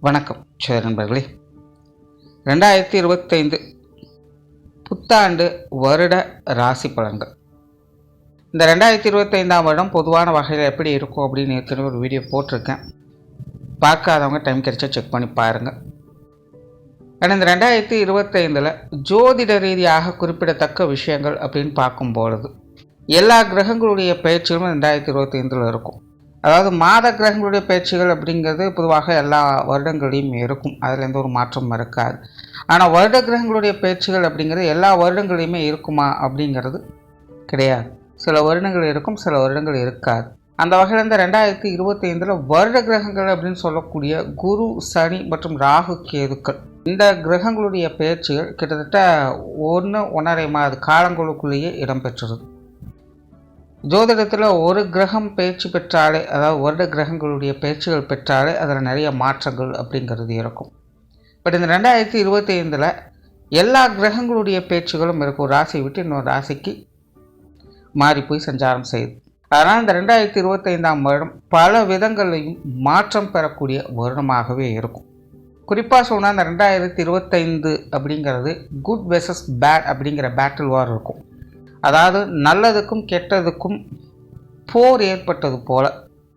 வணக்கம் நண்பர்களே. 2025 புத்தாண்டு வருட ராசி பலன்கள். இந்த 2025ஆம் வருடம் பொதுவான வகையில் எப்படி இருக்கும் அப்படின்னு ஏற்கனவே ஒரு வீடியோ போட்டிருக்கேன். பார்க்காதவங்க டைம் கிடைச்சா செக் பண்ணி பாருங்கள். ஆனால் இந்த 2025 ஜோதிட ரீதியாக குறிப்பிடத்தக்க விஷயங்கள் அப்படின்னு பார்க்கும்பொழுது எல்லா கிரகங்களுடைய பயிற்சிகளும் 2025 இருக்கும். அதாவது மாத கிரகங்களுடைய பயிற்சிகள் அப்படிங்கிறது பொதுவாக எல்லா வருடங்களையும் இருக்கும், அதில் எந்த ஒரு மாற்றமும் இருக்காது. ஆனால் வருட கிரகங்களுடைய பயிற்சிகள் அப்படிங்கிறது எல்லா வருடங்களையுமே இருக்குமா அப்படிங்கிறது கிடையாது. சில வருடங்கள் இருக்கும், சில வருடங்கள் இருக்காது. அந்த வகையில் இந்த 2025 வருட கிரகங்கள் அப்படின்னு சொல்லக்கூடிய குரு, சனி மற்றும் ராகு, கேதுக்கள் இந்த கிரகங்களுடைய பயிற்சிகள் கிட்டத்தட்ட 1.5 மாத காலங்களுக்குள்ளேயே இடம்பெற்றுருது. ஜோதிடத்தில் ஒரு கிரகம் பயிற்சி பெற்றாலே, அதாவது வருட கிரகங்களுடைய பயிற்சிகள் பெற்றாலே அதில் நிறைய மாற்றங்கள் அப்படிங்கிறது இருக்கும். பட் இந்த 2025 எல்லா கிரகங்களுடைய பயிற்சிகளும் இருக்கும். ஒரு ராசியை விட்டு இன்னொரு ராசிக்கு மாறி போய் சஞ்சாரம் செய்யுது. அதனால் இந்த 2025ஆம் வருடம் பல விதங்களையும் மாற்றம் பெறக்கூடிய வருடமாகவே இருக்கும். குறிப்பாக சொன்னால் இந்த 2025 அப்படிங்கிறது குட் வெர்சஸ் பேட் அப்படிங்கிற பேட்டில் வார் இருக்கும். அதாவது நல்லதுக்கும் கெட்டதுக்கும் போர் ஏற்பட்டது போல்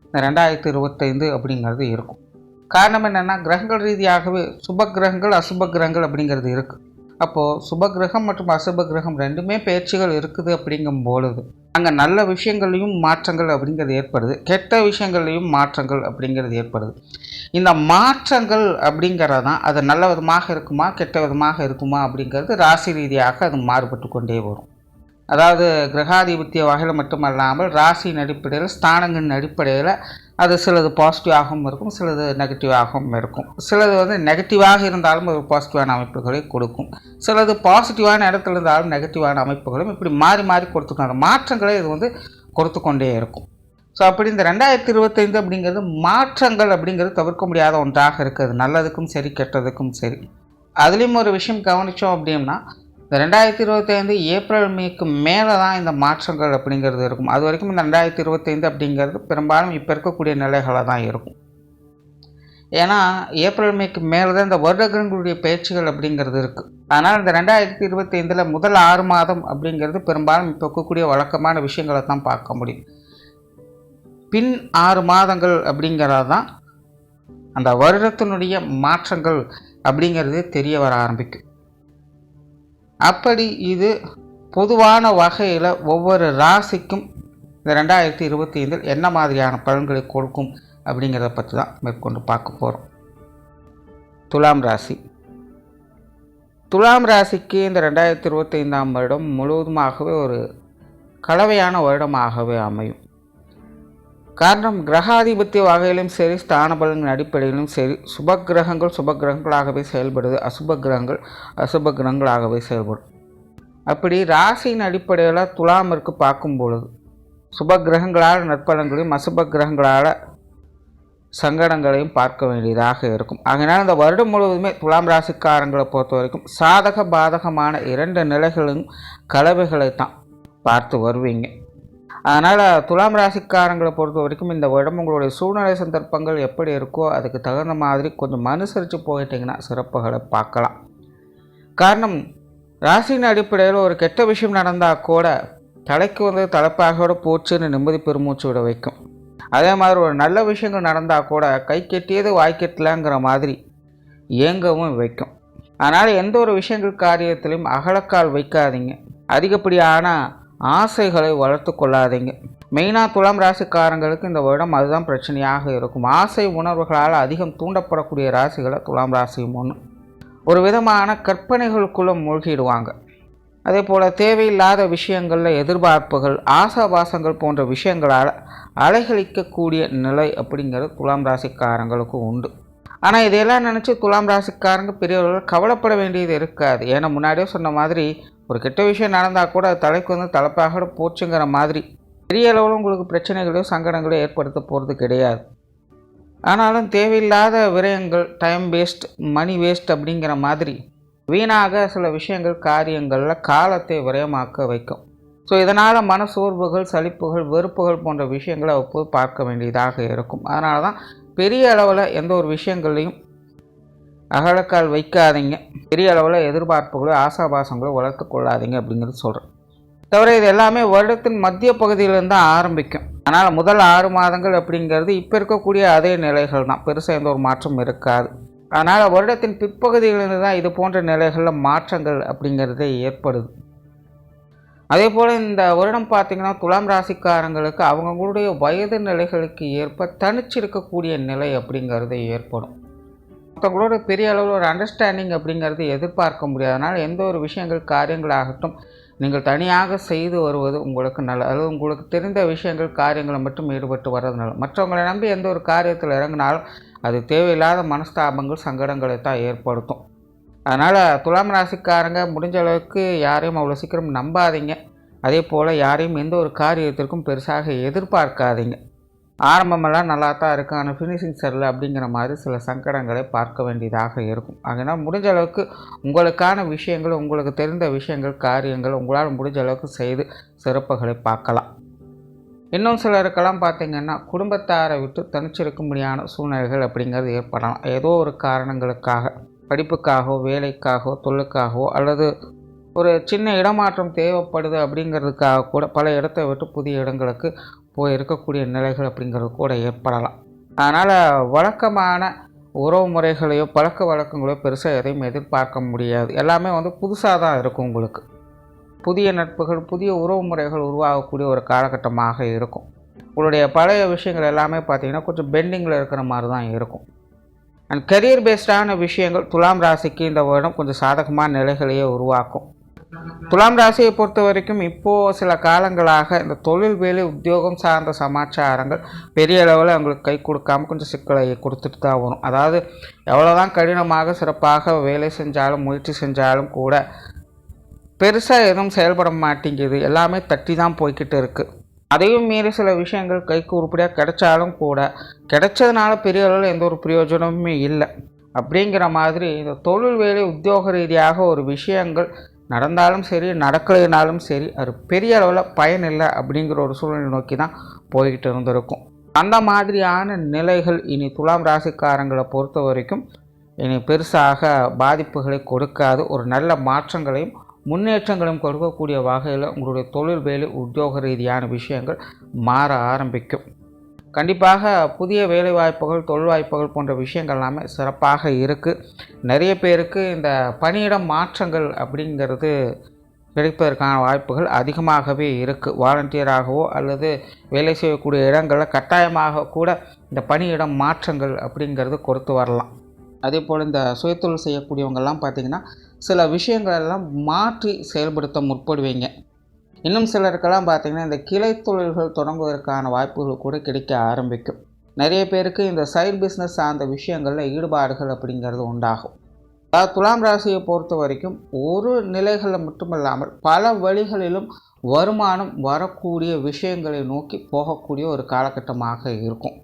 இந்த 2025 அப்படிங்கிறது இருக்கும். காரணம் என்னென்னா, கிரகங்கள் ரீதியாகவே சுப கிரகங்கள், அசுப கிரகங்கள் அப்படிங்கிறது இருக்குது. அப்போது சுப கிரகம் மற்றும் அசுப கிரகம் ரெண்டுமே பயிற்சிகள் இருக்குது. அப்படிங்கும் பொழுது அங்கே நல்ல விஷயங்களையும் மாற்றங்கள் அப்படிங்கிறது ஏற்படுது, கெட்ட விஷயங்கள்லையும் மாற்றங்கள் அப்படிங்கிறது ஏற்படுது. இந்த மாற்றங்கள் அப்படிங்கிறது தான் அது நல்ல விதமாக இருக்குமா கெட்ட விதமாக இருக்குமா அப்படிங்கிறது ராசி ரீதியாக அது மாறுபட்டு கொண்டே வரும். அதாவது கிரகாதிபத்திய வகையில் மட்டுமல்லாமல் ராசியின் அடிப்படையில், ஸ்தானங்களின் அடிப்படையில் அது சிலது பாசிட்டிவாகவும் இருக்கும், சிலது நெகட்டிவாகவும் இருக்கும். சிலது நெகட்டிவாக இருந்தாலும் ஒரு பாசிட்டிவான அமைப்புகளை கொடுக்கும், சிலது பாசிட்டிவான இடத்துல இருந்தாலும் நெகட்டிவான அமைப்புகளும் இப்படி மாறி மாறி கொடுத்துக்கணும். அந்த மாற்றங்களை இது கொடுத்து கொண்டே இருக்கும். ஸோ அப்படி இந்த 2025 அப்படிங்கிறது மாற்றங்கள் அப்படிங்கிறது தவிர்க்க முடியாத ஒன்றாக இருக்குது, நல்லதுக்கும் சரி கெட்டதுக்கும் சரி. அதுலேயும் ஒரு விஷயம் கவனித்தோம் அப்படின்னா, இந்த 2025 ஏப்ரல் மேக்கு மேலே தான் இந்த மாற்றங்கள் அப்படிங்கிறது இருக்கும். அது வரைக்கும் இந்த 2025 அப்படிங்கிறது பெரும்பாலும் இப்போ இருக்கக்கூடிய நிலைகளாக தான் இருக்கும். ஏன்னா ஏப்ரல் மேக்கு மேலே தான் இந்த வருடங்களுடைய பயிற்சிகள் அப்படிங்கிறது இருக்குது. அதனால் இந்த 2025 முதல் 6 மாதம் அப்படிங்கிறது பெரும்பாலும் இப்போ இருக்கக்கூடிய வழக்கமான விஷயங்களை தான் பார்க்க முடியும். பின் 6 மாதங்கள் அப்படிங்கிறது தான் அந்த வருடத்தினுடைய மாற்றங்கள் அப்படிங்கிறது தெரிய வர ஆரம்பிக்கும். அப்படி இது பொதுவான வகையில் ஒவ்வொரு ராசிக்கும் இந்த 2025 என்ன மாதிரியான பலன்களை கொடுக்கும் அப்படிங்கிறத பற்றி தான் மேற்கொண்டு பார்க்க போகிறோம். துலாம் ராசி. துலாம் ராசிக்கு இந்த 2025ஆம் வருடம் முழுவதுமாகவே ஒரு கலவையான வருடமாகவே அமையும். காரணம், கிரகாதிபத்திய வகையிலும் சரி, ஸ்தான பலன்களின் அடிப்படையிலும் சரி, சுப கிரகங்கள் சுப கிரகங்களாகவே செயல்படுது, அசுப கிரகங்கள் அசுப கிரகங்களாகவே செயல்படும். அப்படி ராசியின் அடிப்படையில் துலாமிற்கு பார்க்கும் பொழுது சுப கிரகங்களால் நற்பலன்களையும் அசுப கிரகங்களால் சங்கடங்களையும் பார்க்க வேண்டியதாக இருக்கும். ஆகையினால் இந்த வருடம் முழுவதுமே துலாம் ராசிக்காரங்களை பொறுத்த வரைக்கும் சாதக பாதகமான 2 நிலைகளும் கலவைகளைத்தான் பார்த்து வருவீங்க. அதனால் துலாம் ராசிக்காரங்களை பொறுத்த வரைக்கும் இந்த வருடம் உங்களுடைய சூழ்நிலை சந்தர்ப்பங்கள் எப்படி இருக்கோ அதுக்கு தகுந்த மாதிரி கொஞ்சம் அனுசரித்து போயிட்டீங்கன்னா சிறப்புகளை பார்க்கலாம். காரணம், ராசியின் அடிப்படையில் ஒரு கெட்ட விஷயம் நடந்தால் கூட தலைக்கு தலைப்பாகோடு போச்சுன்னு நிம்மதி பெருமூச்சு விட வைக்கும். அதே மாதிரி ஒரு நல்ல விஷயங்கள் நடந்தால் கூட கை கெட்டியது வாய் கெட்டலாங்கிற மாதிரி இயங்கவும் வைக்கும். அதனால் எந்த ஒரு விஷயங்கள் காரியத்திலையும் அகலக்கால் வைக்காதீங்க, அதிகப்படியான ஆசைகளை வளர்த்து கொள்ளாதீங்க. மெயினாக துலாம் ராசிக்காரங்களுக்கு இந்த வருடம் அதுதான் பிரச்சனையாக இருக்கும். ஆசை உணர்வுகளால் அதிகம் தூண்டப்படக்கூடிய ராசிகளை துலாம் ராசியும் ஒன்று. ஒரு விதமான கற்பனைகளுக்குள்ளே மூழ்கிடுவாங்க. அதே போல் தேவையில்லாத விஷயங்களில் எதிர்பார்ப்புகள், ஆசாபாசங்கள் போன்ற விஷயங்களால் அலைகழிக்கக்கூடிய நிலை அப்படிங்கிறது துலாம் ராசிக்காரங்களுக்கு உண்டு. ஆனால் இதையெல்லாம் நினச்சி துலாம் ராசிக்காரங்க பெரியவர்கள் கவலைப்பட வேண்டியது இருக்காது. ஏன்னா முன்னாடியே சொன்ன மாதிரி ஒரு கெட்ட விஷயம் நடந்தால் கூட தலைக்கு தலைப்பாக போச்சுங்கிற மாதிரி பெரிய அளவில் உங்களுக்கு பிரச்சனைகளோ சங்கடங்களோ ஏற்படுத்த போகிறது கிடையாது. ஆனாலும் தேவையில்லாத விரயங்கள், டைம் வேஸ்ட், மணி வேஸ்ட் அப்படிங்கிற மாதிரி வீணாக சில விஷயங்கள் காரியங்களில் காலத்தை விரயமாக்க வைக்கும். ஸோ இதனால் மனசோர்வுகள், சலிப்புகள், வெறுப்புகள் போன்ற விஷயங்களை அவ்வப்போது பார்க்க வேண்டியதாக இருக்கும். அதனால தான் பெரிய அளவில் எந்த ஒரு விஷயங்களையும் அகலக்கால் வைக்காதீங்க. பெரிய அளவில் எதிர்பார்ப்புகளோ ஆசாபாசங்களோ வளர்த்து கொள்ளாதீங்க அப்படிங்கிறது சொல்கிறேன். தவிர இது எல்லாமே வருடத்தின் மத்திய பகுதியிலேருந்து தான் ஆரம்பிக்கும். அதனால் முதல் 6 மாதங்கள் அப்படிங்கிறது இப்போ இருக்கக்கூடிய அதே நிலைகள் தான், பெருசாக எந்த ஒரு மாற்றம் இருக்காது. அதனால் வருடத்தின் பிற்பகுதியிலிருந்து தான் இது போன்ற நிலைகளில் மாற்றங்கள் அப்படிங்கிறதே ஏற்படுது. அதே போல் இந்த வருடம் பார்த்திங்கன்னா துலாம் ராசிக்காரங்களுக்கு அவங்களுடைய வயது நிலைகளுக்கு ஏற்ப தனிச்சிருக்கக்கூடிய நிலை அப்படிங்கிறது ஏற்படும். மற்றவங்களோட பெரிய அளவில் ஒரு அண்டர்ஸ்டாண்டிங் அப்படிங்கிறது எதிர்பார்க்க முடியாதனால எந்த ஒரு விஷயங்கள் காரியங்களாகட்டும் நீங்கள் தனியாக செய்து வருவது உங்களுக்கு நல்லது. அல்லது உங்களுக்கு தெரிந்த விஷயங்கள் காரியங்களை மட்டும் ஈடுபட்டு வர்றது நல்லது. மற்றவங்களை நம்பி எந்த ஒரு காரியத்தில் இறங்கினாலும் அது தேவையில்லாத மனஸ்தாபங்கள் சங்கடங்களை தான் ஏற்படுத்தும். அதனால் துலாம் ராசிக்காரங்க முடிஞ்ச அளவுக்கு யாரையும் அவ்வளோ சீக்கிரம் நம்பாதீங்க. அதே போல் யாரையும் எந்த ஒரு காரியத்திற்கும் பெருசாக எதிர்பார்க்காதீங்க. ஆரம்பமெல்லாம் நல்லா தான் இருக்கும், ஆனால் ஃபினிஷிங் சரியில்லை அப்படிங்கிற மாதிரி சில சங்கடங்களை பார்க்க வேண்டியதாக இருக்கும். அதனால் முடிஞ்ச அளவுக்கு உங்களுக்கான விஷயங்கள், உங்களுக்கு தெரிந்த விஷயங்கள் காரியங்கள் உங்களால் முடிஞ்ச அளவுக்கு செய்து சிறப்புகளை பார்க்கலாம். இன்னும் சிலருக்கெல்லாம் பார்த்திங்கன்னா குடும்பத்தாரை விட்டு தனிச்சிருக்க முடியாத சூழ்நிலைகள் அப்படிங்கிறது ஏற்படலாம். ஏதோ ஒரு காரணங்களுக்காக, படிப்புக்காகவோ வேலைக்காகவோ தொழிலுக்காகவோ அல்லது ஒரு சின்ன இடமாற்றம் தேவைப்படுது அப்படிங்கிறதுக்காக கூட பல இடத்தை விட்டு புதிய இடங்களுக்கு போய் இருக்கக்கூடிய நிலைகள் அப்படிங்கிறது கூட ஏற்படலாம். அதனால் வழக்கமான உறவு முறைகளையோ பழக்க வழக்கங்களையோ பெருசாக எதையும் எதிர்பார்க்க முடியாது. எல்லாமே புதுசாக தான் இருக்கும். உங்களுக்கு புதிய நட்புகள், புதிய உறவு முறைகள் உருவாகக்கூடிய ஒரு காலகட்டமாக இருக்கும். உங்களுடைய பழைய விஷயங்கள் எல்லாமே பார்த்திங்கன்னா கொஞ்சம் பெண்டிங்கில் இருக்கிற மாதிரி தான் இருக்கும். அண்ட் கரியர் பேஸ்டான விஷயங்கள் துலாம் ராசிக்கு இந்த வருடம் கொஞ்சம் சாதகமான நிலைகளையே உருவாக்கும். துலாம் ராசியை பொறுத்த வரைக்கும் இப்போது சில காலங்களாக இந்த தொழில் வேலை உத்தியோகம் சார்ந்த சமாச்சாரங்கள் பெரிய அளவில் அவங்களுக்கு கை கொடுக்காமல் கொஞ்சம் சிக்கலை கொடுத்துட்டு தான் வரும். அதாவது எவ்வளோதான் கடினமாக சிறப்பாக வேலை செஞ்சாலும் முயற்சி செஞ்சாலும் கூட பெருசாக எதுவும் செயல்பட மாட்டேங்குது. எல்லாமே தட்டி தான் போய்கிட்டு இருக்குது. அதையும் மீறி சில விஷயங்கள் கைக்கு உருப்படியாக கிடைச்சாலும் கூட கிடைச்சதுனால பெரிய அளவில் எந்த ஒரு பிரயோஜனமுமே இல்லை. அப்படிங்கிற மாதிரி இந்த தொழில் வேலை உத்தியோக ரீதியாக ஒரு விஷயங்கள் நடந்தாலும் சரி நடக்கலைனாலும் சரி அது பெரிய அளவில் பயன் இல்லை அப்படிங்கிற ஒரு சூழ்நிலை நோக்கி தான் போய்கிட்டு இருந்திருக்கும். அந்த மாதிரியான நிலைகள் இனி துலாம் ராசிக்காரங்களை பொறுத்த வரைக்கும் இனி பெருசாக பாதிப்புகளை கொடுக்காது. ஒரு நல்ல மாற்றங்களையும் முன்னேற்றங்களையும் கொடுக்கக்கூடிய வகையில் உங்களுடைய தொழில் வேலை உத்தியோக ரீதியான விஷயங்கள் மாற ஆரம்பிக்கும். கண்டிப்பாக புதிய வேலை வாய்ப்புகள், தொழில் வாய்ப்புகள் போன்ற விஷயங்கள் எல்லாமே சிறப்பாக இருக்குது. நிறைய பேருக்கு இந்த பணியிடம் மாற்றங்கள் அப்படிங்கிறது கிடைப்பதற்கான வாய்ப்புகள் அதிகமாகவே இருக்குது. வாலண்டியராகவோ அல்லது வேலை செய்யக்கூடிய இடங்களில் கட்டாயமாக கூட இந்த பணியிடம் மாற்றங்கள் அப்படிங்கிறது கொடுத்து வரலாம். அதே போல் இந்த சுயதொழில் செய்யக்கூடியவங்கெல்லாம் பார்த்திங்கன்னா சில விஷயங்களெல்லாம் மாற்றி செயல்படுத்த முற்படுவீங்க. இன்னும் சிலருக்கெல்லாம் பார்த்திங்கன்னா இந்த கிளை தொழில்கள் தொடங்குவதற்கான வாய்ப்புகள் கூட கிடைக்க ஆரம்பிக்கும். நிறைய பேருக்கு இந்த சைட் பிஸ்னஸ் சார்ந்த விஷயங்களில் ஈடுபாடுகள் அப்படிங்கிறது உண்டாகும். அதாவது துலாம் ராசியை பொறுத்த வரைக்கும் ஒரு நிலைகளில் மட்டுமல்லாமல் பல வழிகளிலும் வருமானம் வரக்கூடிய விஷயங்களை நோக்கி போகக்கூடிய ஒரு காலகட்டமாக இருக்கும்.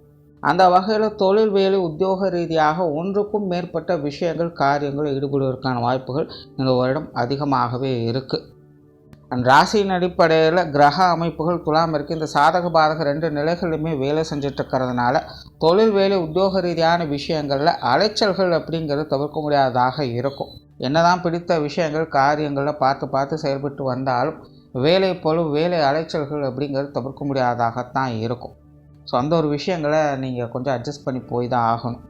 அந்த வகையில் தொழில் வேலை உத்தியோக ரீதியாக ஒன்றுக்கும் மேற்பட்ட விஷயங்கள் காரியங்கள் ஈடுபடுவதற்கான வாய்ப்புகள் இந்த வருடம் அதிகமாகவே இருக்குது. அந்த ராசியின் அடிப்படையில் கிரக அமைப்புகள் துலாம் இருக்குது. இந்த சாதக பாதக 2 நிலைகளுமே வேலை செஞ்சுட்டு இருக்கிறதுனால தொழில் வேலை உத்தியோக ரீதியான விஷயங்களில் அலைச்சல்கள் அப்படிங்கிறது தவிர்க்க முடியாததாக இருக்கும். என்னதான் பிடித்த விஷயங்கள் காரியங்களில் பார்த்து செயல்பட்டு வந்தாலும் வேலை பளு வேலை அலைச்சல்கள் அப்படிங்கிறது தவிர்க்க முடியாததாகத்தான் இருக்கும். ஸோ அந்த ஒரு விஷயங்களை நீங்கள் கொஞ்சம் அட்ஜஸ்ட் பண்ணி போய் தான் ஆகணும்.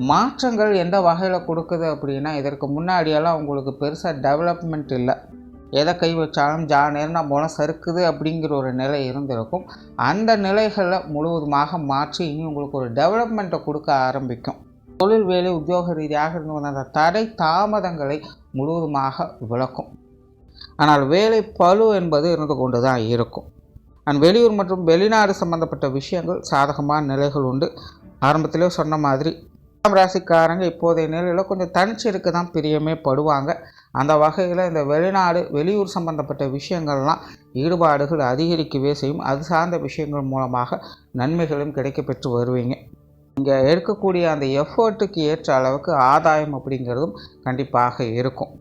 மாற்றங்கள் எந்த வகையில் கொடுக்குது அப்படின்னா இதற்கு முன்னாடியெல்லாம் உங்களுக்கு பெருசாக டெவலப்மெண்ட் இல்லை. எதை கை வச்சாலும் நேரம் மூலம் சறுக்குது அப்படிங்கிற ஒரு நிலை இருந்திருக்கும். அந்த நிலைகளில் முழுவதுமாக மாற்றி இனி உங்களுக்கு ஒரு டெவலப்மெண்ட்டை கொடுக்க ஆரம்பிக்கும். தொழில் வேலை உத்தியோக ரீதியாக இருந்து அந்த தடை தாமதங்களை முழுவதுமாக விளக்கும். ஆனால் வேலை பளு என்பது இருந்து கொண்டு தான் இருக்கும். வெளியூர் மற்றும் வெளிநாடு சம்பந்தப்பட்ட விஷயங்கள் சாதகமான நிலைகள் உண்டு. ஆரம்பத்திலே சொன்ன மாதிரி துலாம் ராசிக்காரங்க இப்போதைய நிலையில் கொஞ்சம் தனிச்சு இருக்க தான் பிரியமே படுவாங்க. அந்த வகையில் இந்த வெளிநாடு வெளியூர் சம்பந்தப்பட்ட விஷயங்கள்லாம் ஈடுபாடுகள் அதிகரிக்கவே செய்யும். அது சார்ந்த விஷயங்கள் மூலமாக நன்மைகளும் கிடைக்க பெற்று வருவீங்க. இங்கே எடுக்கக்கூடிய அந்த எஃபர்ட்டுக்கு ஏற்ற அளவுக்கு ஆதாயம் அப்படிங்கிறதும் கண்டிப்பாக இருக்கும்.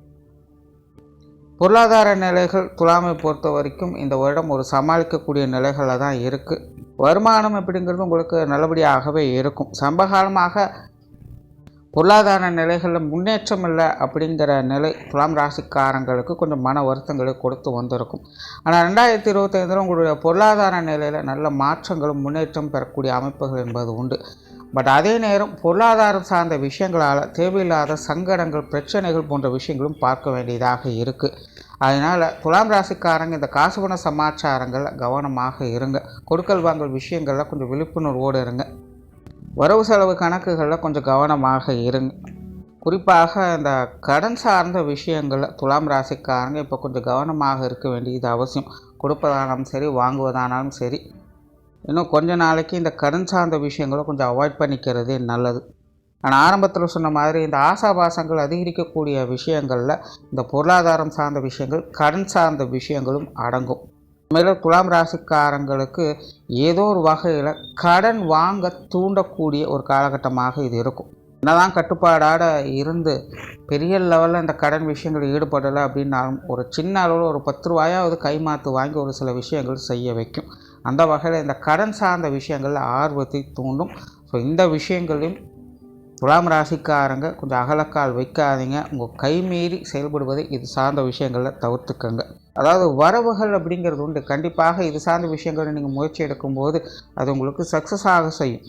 பொருளாதார நிலைகள் துலாமை பொறுத்த வரைக்கும் இந்த வருடம் ஒரு சமாளிக்கக்கூடிய நிலைகளில் தான் இருக்குது. வருமானம் அப்படிங்கிறது உங்களுக்கு நல்லபடியாகவே இருக்கும். சமகாலமாக பொருளாதார நிலைகளில் முன்னேற்றம் இல்லை அப்படிங்கிற நிலை துலாம் ராசிக்காரங்களுக்கு கொஞ்சம் மன வருத்தங்களை கொடுத்து வந்திருக்கும். ஆனால் 2025 உங்களுடைய பொருளாதார நிலையில் நல்ல மாற்றங்களும் முன்னேற்றம் பெறக்கூடிய அமைப்புகள் என்பது உண்டு. பட் அதே நேரம் பொருளாதாரம் சார்ந்த விஷயங்களால் தேவையில்லாத சங்கடங்கள், பிரச்சனைகள் போன்ற விஷயங்களும் பார்க்க வேண்டியதாக இருக்குது. அதனால் துலாம் ராசிக்காரங்க இந்த காசு பண சமாச்சாரங்களில் கவனமாக இருங்க. கொடுக்கல் வாங்கல் விஷயங்களில் கொஞ்சம் விழிப்புணர்வோடு இருங்க. வரவு செலவு கணக்குகளில் கொஞ்சம் கவனமாக இருங்க. குறிப்பாக இந்த கடன் சார்ந்த விஷயங்களில் துலாம் ராசிக்காரங்க இப்போ கொஞ்சம் கவனமாக இருக்க வேண்டியது அவசியம். கொடுப்பதானாலும் சரி, வாங்குவதானாலும் சரி, இன்னும் கொஞ்ச நாளைக்கு இந்த கடன் சார்ந்த விஷயங்களை கொஞ்சம் அவாய்ட் பண்ணிக்கிறதே நல்லது. ஆனால் ஆரம்பத்தில் சொன்ன மாதிரி இந்த ஆசாபாசங்கள் அதிகரிக்கக்கூடிய விஷயங்களில் இந்த பொருளாதாரம் சார்ந்த விஷயங்கள், கடன் சார்ந்த விஷயங்களும் அடங்கும். மேலும் துலாம் ராசிக்காரங்களுக்கு ஏதோ ஒரு வகையில் கடன் வாங்க தூண்டக்கூடிய ஒரு காலகட்டமாக இது இருக்கும். என்னதான் கட்டுப்பாடாட இருந்து பெரிய லெவலில் இந்த கடன் விஷயங்கள் ஈடுபடலை அப்படின்னாலும் ஒரு சின்ன அளவில் ஒரு 10 ரூபாயாவது கைமாற்று வாங்கி ஒரு சில விஷயங்கள் செய்ய வைக்கும். அந்த வகையில் இந்த கடன் சார்ந்த விஷயங்களில் ஆர்வத்தை தூண்டும். ஸோ இந்த விஷயங்களையும் துலாம் ராசிக்காரங்க கொஞ்சம் அகலக்கால் வைக்காதீங்க. உங்கள் கைமீறி செயல்படுவதை இது சார்ந்த விஷயங்களில் தவிர்த்துக்கங்க. அதாவது வரவுகள் அப்படிங்கிறது உண்டு. கண்டிப்பாக இது சார்ந்த விஷயங்களை நீங்கள் முயற்சி எடுக்கும்போது அது உங்களுக்கு சக்ஸஸ் ஆக செய்யும்.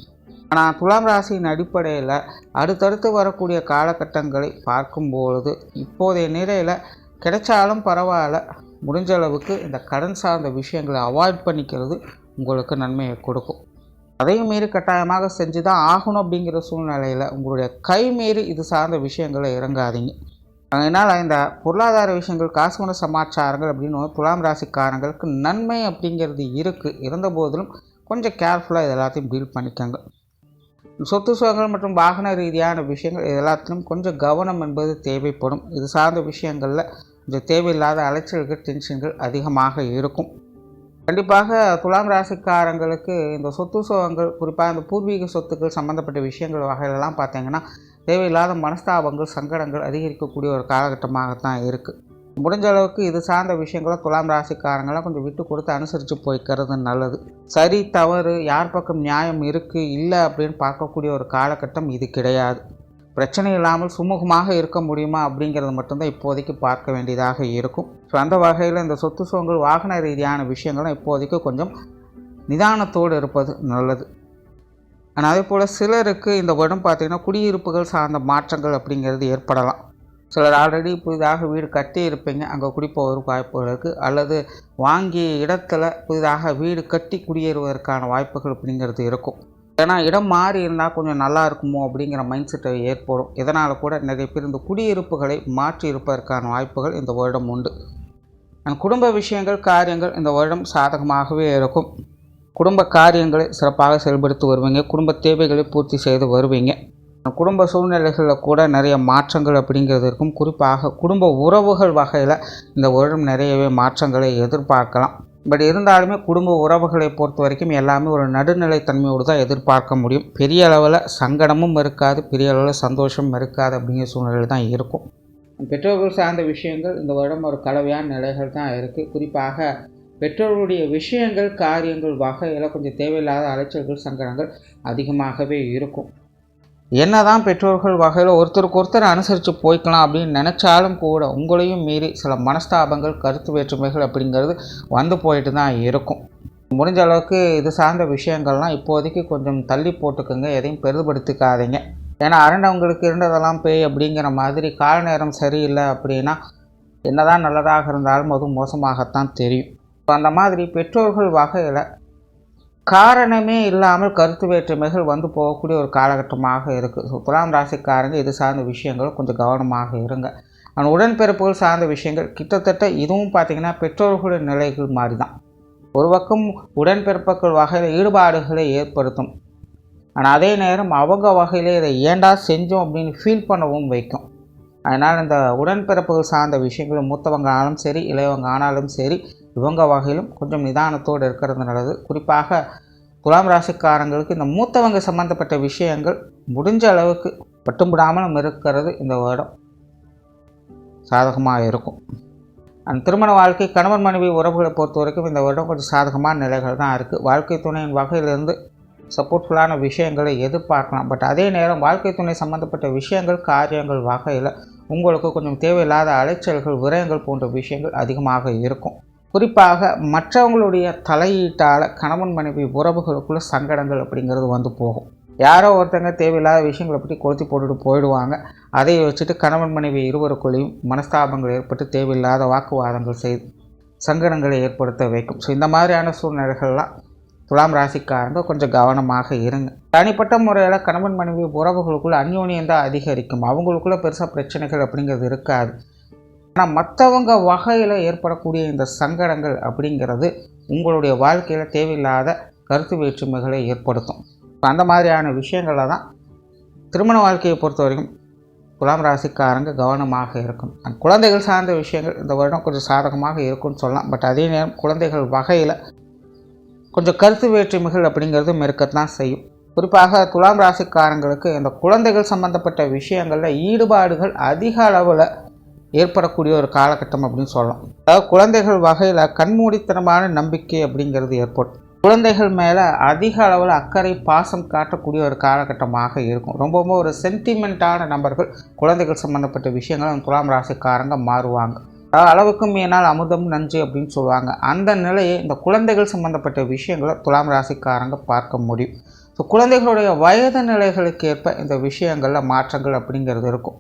ஆனால் துலாம் ராசியின் அடிப்படையில் அடுத்தடுத்து வரக்கூடிய காலகட்டங்களை பார்க்கும்பொழுது இப்போதைய நிலையில் கிடைச்சாலும் பரவாயில்ல, முடிஞ்ச அளவுக்கு இந்த கடன் சார்ந்த விஷயங்களை அவாய்ட் பண்ணிக்கிறது உங்களுக்கு நன்மையை கொடுக்கும். அதையும் மீறி கட்டாயமாக செஞ்சு தான் ஆகணும் அப்படிங்கிற சூழ்நிலையில் உங்களுடைய கை மீறி இது சார்ந்த விஷயங்களை இறங்காதீங்க. அதனால் இந்த பொருளாதார விஷயங்கள், காசு பண சமாச்சாரங்கள் அப்படின்னு துலாம் ராசிக்காரங்களுக்கு நன்மை அப்படிங்கிறது இருக்குது. இருந்த போதிலும் கொஞ்சம் கேர்ஃபுல்லாக இது எல்லாத்தையும் டீல் பண்ணிக்கோங்க. சொத்து சுகங்கள் மற்றும் வாகன ரீதியான விஷயங்கள் இது எல்லாத்திலும் கொஞ்சம் கவனம் என்பது தேவைப்படும். இது சார்ந்த விஷயங்களில் கொஞ்சம் தேவையில்லாத அலைச்சல்கள், டென்ஷன்கள் அதிகமாக இருக்கும். கண்டிப்பாக துலாம் ராசிக்காரங்களுக்கு இந்த சொத்து சுகங்கள், குறிப்பாக இந்த பூர்வீக சொத்துக்கள் சம்மந்தப்பட்ட விஷயங்கள் வகையிலலாம் பார்த்திங்கன்னா தேவையில்லாத மனஸ்தாபங்கள், சங்கடங்கள் அதிகரிக்கக்கூடிய ஒரு காலகட்டமாகத்தான் இருக்குது. முடிஞ்ச அளவுக்கு இது சார்ந்த விஷயங்களை துலாம் ராசிக்காரங்களாம் கொஞ்சம் விட்டு கொடுத்து அனுசரித்து போய்க்கிறது நல்லது. சரி தவறு, யார் பக்கம் நியாயம் இருக்குது இல்லை அப்படின்னு பார்க்கக்கூடிய ஒரு காலகட்டம் இது கிடையாது. பிரச்சனை இல்லாமல் சுமூகமாக இருக்க முடியுமா அப்படிங்கிறது மட்டும்தான் இப்போதைக்கு பார்க்க வேண்டியதாக இருக்கும். ஸோ அந்த வகையில் இந்த சொத்து சுகங்கள், வாகன ரீதியான விஷயங்களும் இப்போதைக்கு கொஞ்சம் நிதானத்தோடு இருப்பது நல்லது. ஆனால் அதே போல் சிலருக்கு இந்த வருடம் பார்த்திங்கன்னா குடியிருப்புகள் சார்ந்த மாற்றங்கள் அப்படிங்கிறது ஏற்படலாம். சிலர் ஆல்ரெடி புதிதாக வீடு கட்டி இருப்பீங்க, அங்கே குடிப்போவதற்கு வாய்ப்புகள் இருக்குது. அல்லது வாங்கிய இடத்துல புதிதாக வீடு கட்டி குடியேறுவதற்கான வாய்ப்புகள் அப்படிங்கிறது இருக்கும். ஏன்னா இடம் மாறி இருந்தால் கொஞ்சம் நல்லா இருக்குமோ அப்படிங்கிற மைண்ட் செட்டை ஏற்படும். இதனால் கூட நிறைய பேர் இந்த குடியிருப்புகளை மாற்றி இருப்பதற்கான வாய்ப்புகள் இந்த வருடம் உண்டு. குடும்ப விஷயங்கள், காரியங்கள் இந்த வருடம் சாதகமாகவே இருக்கும். குடும்ப காரியங்களை சிறப்பாக செயல்படுத்தி வருவீங்க. குடும்ப தேவைகளை பூர்த்தி செய்து வருவீங்க. குடும்ப சூழ்நிலைகளில் கூட நிறைய மாற்றங்கள் அப்படிங்கிறது இருக்கும். குறிப்பாக குடும்ப உறவுகள் வகையில் இந்த வருடம் நிறையவே மாற்றங்களை எதிர்பார்க்கலாம். பட் இருந்தாலுமே குடும்ப உறவுகளை பொறுத்த வரைக்கும் எல்லாமே ஒரு நடுநிலைத்தன்மையோடு தான் எதிர்பார்க்க முடியும். பெரிய அளவில் சங்கடமும் இருக்காது, பெரிய அளவில் சந்தோஷமும் இருக்காது அப்படிங்கிற சூழ்நிலை தான் இருக்கும். பெற்றோர்கள் சார்ந்த விஷயங்கள் இந்த வருடம் ஒரு கலவையான நிலைகள் தான் இருக்குது. குறிப்பாக பெற்றோர்களுடைய விஷயங்கள், காரியங்கள் வகையில் கொஞ்சம் தேவையில்லாத அலைச்சல்கள், சங்கடங்கள் அதிகமாகவே இருக்கும். என்னதான் பெற்றோர்கள் வகையில் ஒருத்தருக்கு ஒருத்தர் அனுசரித்து போய்க்கலாம் அப்படின்னு நினச்சாலும் கூட உங்களையும் மீறி சில மனஸ்தாபங்கள், கருத்து வேற்றுமைகள் அப்படிங்கிறது வந்து போயிட்டு தான் இருக்கும். முடிஞ்ச அளவுக்கு இது சார்ந்த விஷயங்கள்லாம் இப்போதைக்கு கொஞ்சம் தள்ளி போட்டுக்கோங்க, எதையும் பெரிதுபடுத்திக்காதீங்க. ஏன்னா அரண்டவங்களுக்கு இருந்ததெல்லாம் பேய் அப்படிங்கிற மாதிரி கால நேரம் சரியில்லை அப்படின்னா என்னதான் நல்லதாக இருந்தாலும் அதுவும் மோசமாகத்தான் தெரியும். அந்த மாதிரி பெற்றோர்கள் வகையில் காரணமே இல்லாமல் கருத்து வேற்றுமைகள் வந்து போகக்கூடிய ஒரு காலகட்டமாக இருக்குது. ஸோ துலாம் ராசிக்காரங்க இது சார்ந்த விஷயங்கள் கொஞ்சம் கவனமாக இருங்க. ஆனால் உடன்பிறப்புகள் சார்ந்த விஷயங்கள் கிட்டத்தட்ட இதுவும் பார்த்திங்கன்னா பெற்றோர்களுடைய நிலைகள் மாதிரி தான். ஒரு பக்கம் உடன்பிறப்புகள் வகையில் ஈடுபாடுகளை ஏற்படுத்தும். ஆனால் அதே நேரம் அவங்க வகையில் இதை ஏண்டா செஞ்சோம் அப்படின்னு ஃபீல் பண்ணவும் வைக்கும். அதனால் இந்த உடன்பிறப்புகள் சார்ந்த விஷயங்கள் மூத்தவங்க ஆனாலும் சரி, இளையவங்க ஆனாலும் சரி, இவங்க வகையிலும் கொஞ்சம் நிதானத்தோடு இருக்கிறது நல்லது. குறிப்பாக துலாம் ராசிக்காரங்களுக்கு இந்த மூத்தவங்க சம்பந்தப்பட்ட விஷயங்கள் முடிஞ்ச அளவுக்கு பட்டும்படாமலும் இருக்கிறது இந்த வருடம் சாதகமாக இருக்கும். அந்த திருமண வாழ்க்கை, கணவன் மனைவி உறவுகளை பொறுத்த வரைக்கும் இந்த வருடம் கொஞ்சம் சாதகமான நிலைகள் தான் இருக்குது. வாழ்க்கை துணையின் வகையிலிருந்து சப்போர்ட்ஃபுல்லான விஷயங்களை எதிர்பார்க்கலாம். பட் அதே நேரம் வாழ்க்கை துணை சம்மந்தப்பட்ட விஷயங்கள், காரியங்கள் வகையில் உங்களுக்கு கொஞ்சம் தேவையில்லாத அலைச்சல்கள், விரயங்கள் போன்ற விஷயங்கள் அதிகமாக இருக்கும். குறிப்பாக மற்றவங்களுடைய தலையீட்டால் கணவன் மனைவி உறவுகளுக்குள்ள சங்கடங்கள் அப்படிங்கிறது வந்து போகும். யாரோ ஒருத்தங்க தேவையில்லாத விஷயங்களை பற்றி கொளுத்தி போட்டுட்டு போயிடுவாங்க. அதை வச்சுட்டு கணவன் மனைவி இருவருக்குள்ளேயும் மனஸ்தாபங்கள் ஏற்பட்டு தேவையில்லாத வாக்குவாதங்கள் செய்து சங்கடங்களை ஏற்படுத்த வைக்கும். ஸோ இந்த மாதிரியான சூழ்நிலைகள்லாம் துலாம் ராசிக்காரங்க கொஞ்சம் கவனமாக இருங்க. தனிப்பட்ட முறையில் கணவன் மனைவி உறவுகளுக்குள்ள அந்யோன்யம் தான் அதிகரிக்கும். அவங்களுக்குள்ள பெருசாக பிரச்சனைகள் அப்படிங்கிறது இருக்காது. ஆனால் மற்றவங்க வகையில் ஏற்படக்கூடிய இந்த சங்கடங்கள் அப்படிங்கிறது உங்களுடைய வாழ்க்கையில் தேவையில்லாத கருத்து வேற்றுமைகளை ஏற்படுத்தும். அந்த மாதிரியான விஷயங்களில் தான் திருமண வாழ்க்கையை பொறுத்த வரைக்கும் துலாம் ராசிக்காரங்க கவனமாக இருக்கும். குழந்தைகள் சார்ந்த விஷயங்கள் இந்த வருடம் கொஞ்சம் சாதகமாக இருக்கும்னு சொல்லலாம். பட் அதே நேரம் குழந்தைகள் வகையில் கொஞ்சம் கருத்து வேற்றுமைகள் அப்படிங்கிறதும் இருக்கத்தான் செய்யும். குறிப்பாக துலாம் ராசிக்காரங்களுக்கு இந்த குழந்தைகள் சம்பந்தப்பட்ட விஷயங்களில் ஈடுபாடுகள் அதிக அளவில் ஏற்படக்கூடிய ஒரு காலகட்டம் அப்படின்னு சொல்லலாம். அதாவது குழந்தைகள் வகையில் கண்மூடித்தனமான நம்பிக்கை அப்படிங்கிறது ஏற்படும். குழந்தைகள் மேலே அதிக அளவில் அக்கறை, பாசம் காட்டக்கூடிய ஒரு காலகட்டமாக இருக்கும். ரொம்பவும் ஒரு சென்டிமெண்ட்டான நபர்கள் குழந்தைகள் சம்மந்தப்பட்ட விஷயங்கள் துலாம் ராசிக்காரங்க மாறுவாங்க. அளவுக்கு மீனால் அமுதம் நஞ்சு அப்படின்னு சொல்லுவாங்க. அந்த நிலையை இந்த குழந்தைகள் சம்மந்தப்பட்ட விஷயங்களை துலாம் ராசிக்காரங்க பார்க்க முடியும். ஸோ குழந்தைகளுடைய வயது நிலைகளுக்கு ஏற்ப இந்த விஷயங்களில் மாற்றங்கள் அப்படிங்கிறது இருக்கும்.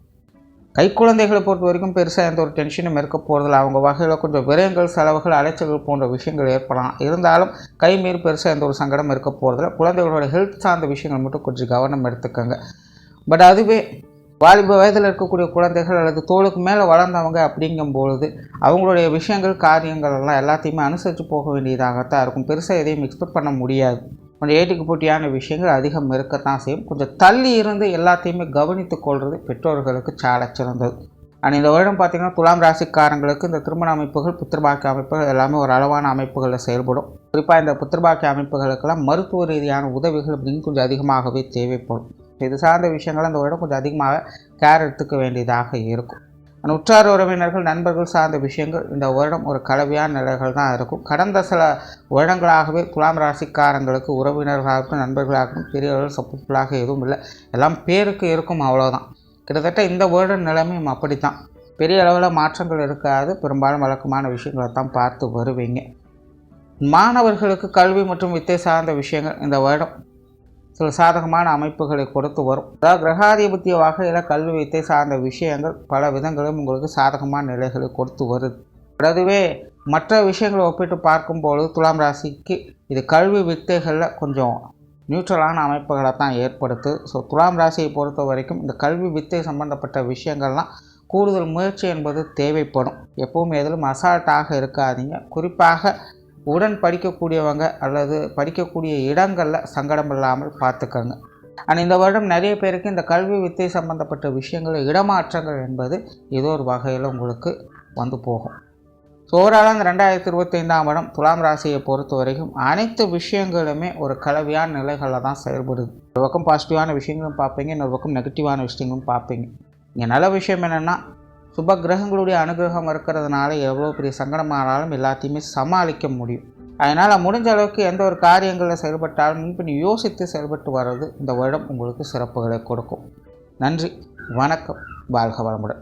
குழந்தைகளை பொறுத்த வரைக்கும் பெருசாக எந்த ஒரு டென்ஷனும் இருக்க போகிறதில்ல. அவங்க வகையில் கொஞ்சம் விரயங்கள், செலவுகள், அலைச்சல்கள் போன்ற விஷயங்கள் ஏற்படலாம். இருந்தாலும் மீறி பெருசாக எந்த ஒரு சங்கடம் இருக்க போகிறதில்ல. குழந்தைகளோட ஹெல்த் சார்ந்த விஷயங்கள் மட்டும் கொஞ்சம் கவனம் எடுத்துக்கோங்க. பட் அதுவே வாலிப வயதில் இருக்கக்கூடிய குழந்தைகள் அல்லது தோளுக்கு மேலே வளர்ந்தவங்க அப்படிங்கும்பொழுது அவங்களுடைய விஷயங்கள், காரியங்கள் எல்லாம் எல்லாத்தையுமே அனுசரித்து போக வேண்டியதாகத்தான் இருக்கும். பெருசாக எதையும் எக்ஸ்பெக்ட் பண்ண முடியாது. கொஞ்சம் ஏட்டிக்கு போட்டியான விஷயங்கள் அதிகம் இருக்கத்தான் செய்யும். கொஞ்சம் தள்ளி இருந்து எல்லாத்தையுமே கவனித்து கொள்வது பெற்றோர்களுக்கு சால சிறந்தது. அண்ட் இந்த வருடம் பார்த்திங்கன்னா துலாம் ராசிக்காரங்களுக்கு இந்த திருமண அமைப்புகள், புத்திரபாக்கிய அமைப்புகள் எல்லாமே ஒரு அளவான அமைப்புகளில் செயல்படும். குறிப்பாக இந்த புத்திரபாக்கிய அமைப்புகளுக்கெல்லாம் மருத்துவ ரீதியான உதவிகள் அப்படின்னு கொஞ்சம் அதிகமாகவே தேவைப்படும். இது சார்ந்த விஷயங்கள் இந்த வருடம் கொஞ்சம் அதிகமாக கேர் எடுத்துக்க வேண்டியதாக இருக்கும். உற்றார் உறவினர்கள், நண்பர்கள் சார்ந்த விஷயங்கள் இந்த வருடம் ஒரு கலவையான நிலைகள் தான் இருக்கும். கடந்த சில வருடங்களாகவே துலாம் ராசிக்காரங்களுக்கு உறவினர்களாகட்டும், நண்பர்களாகட்டும் பெரிய அளவில் சப்போர்ட்ஃபுல்லாக எதுவும் இல்லை. எல்லாம் பேருக்கு இருக்கும், அவ்வளோதான். கிட்டத்தட்ட இந்த வருட நிலைமையும் அப்படித்தான். பெரிய அளவில் மாற்றங்கள் இருக்காது. பெரும்பாலும் வழக்கமான விஷயங்களை தான் பார்த்து வருவீங்க. மாணவர்களுக்கு கல்வி மற்றும் வித்தை சார்ந்த விஷயங்கள் இந்த வருடம் சில சாதகமான அமைப்புகளை கொடுத்து வரும். அதாவது கிரகாதிபத்திய வகையில் கல்வி வித்தை சார்ந்த விஷயங்கள் பல விதங்களும் உங்களுக்கு சாதகமான நிலைகளை கொடுத்து வருது. அதுவே மற்ற விஷயங்களை ஒப்பிட்டு பார்க்கும்போது துலாம் ராசிக்கு இது கல்வி வித்தைகளில் கொஞ்சம் நியூட்ரலான அமைப்புகளை தான் ஏற்படுத்து. ஸோ துலாம் ராசியை பொறுத்த வரைக்கும் இந்த கல்வி வித்தை சம்பந்தப்பட்ட விஷயங்கள்லாம் கூடுதல் முயற்சி என்பது தேவைப்படும். எப்போவுமே எதிலும் அசால்ட்டாக இருக்காதீங்க. குறிப்பாக உடன் படிக்கக்கூடியவங்க அல்லது படிக்கக்கூடிய இடங்களில் சங்கடம் இல்லாமல் பார்த்துக்கோங்க. அண்ட் இந்த வருடம் நிறைய பேருக்கு இந்த கல்வி வித்தை சம்பந்தப்பட்ட விஷயங்கள், இடமாற்றங்கள் என்பது ஏதோ ஒரு வகையில் உங்களுக்கு வந்து போகும். ஸோ ஓவராலாக இந்த 2025ஆம் வருடம் துலாம் ராசியை பொறுத்த வரைக்கும் அனைத்து விஷயங்களுமே ஒரு கலவையான நிலைகளில் தான் செயல்படுது. ஒரு பக்கம் பாசிட்டிவான விஷயங்களும் பார்ப்பீங்க, இன்னொரு பக்கம் நெகட்டிவான விஷயங்களும் பார்ப்பீங்க. இங்கே நல்ல விஷயம் என்னென்னா சுப கிரகங்களுடைய அனுகிரகம் இருக்கிறதுனால எவ்வளோ பெரிய சங்கடமானாலும் எல்லாத்தையுமே சமாளிக்க முடியும். அதனால் முடிஞ்ச அளவுக்கு எந்த ஒரு காரியங்களில் செயல்பட்டாலும் முன்பின் யோசித்து செயல்பட்டு வர்றது இந்த வருடம் உங்களுக்கு சிறப்புகளை கொடுக்கும். நன்றி, வணக்கம், வாழ்க வளமுடன்.